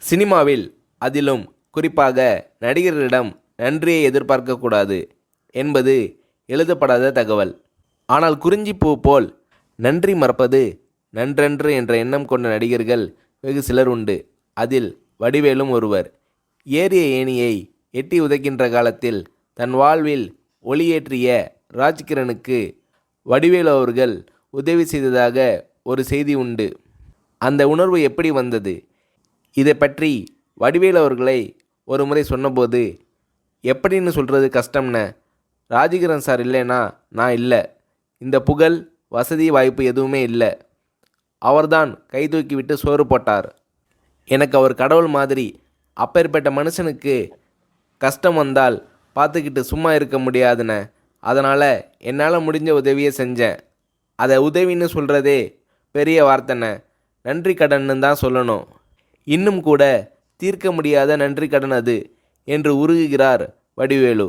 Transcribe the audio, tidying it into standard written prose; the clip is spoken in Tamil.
சினிமாவில், அதிலும் குறிப்பாக நடிகர்களிடம் நன்றியை எதிர்பார்க்கக்கூடாது என்பது எழுதப்படாத தகவல். ஆனால் குறிஞ்சிப்பூ போல் நன்றி மறப்பது நன்றன்று என்ற எண்ணம் கொண்ட நடிகர்கள் வெகு சிலர் உண்டு. அதில் வடிவேலும் ஒருவர். ஏறிய ஏணியை எட்டி உதைக்கின்ற காலத்தில் தன் வாழ்வில் ஒளியேற்றிய ராஜ்கிரனுக்கு வடிவேலு அவர்கள் உதவி செய்ததாக ஒரு செய்தி உண்டு. அந்த உணர்வு எப்படி வந்தது? இதை பற்றி வடிவேலு அவர்களை ஒரு முறை சொன்னபோது, எப்படின்னு சொல்கிறது கஷ்டம்ன, ராஜகிரண் சார் இல்லைனா நான் இல்லை, இந்த புகழ் வசதி வாய்ப்பு எதுவுமே இல்லை, அவர்தான் கை தூக்கி விட்டு சோறு போட்டார், எனக்கு அவர் கடவுள் மாதிரி, அப்பேற்பட்ட மனுஷனுக்கு கஷ்டம் வந்தால் பார்த்துக்கிட்டு சும்மா இருக்க முடியாதுண்ணே, அதனால் என்னால் முடிஞ்ச உதவியை செஞ்சேன், அதை உதவின்னு சொல்கிறதே பெரிய வார்த்தைண்ணே, நன்றி கடன்னு தான் சொல்லணும், இன்னும் கூட தீர்க்க முடியாத நன்றி கடன் அது என்று உருகுகிறார் வடிவேலு.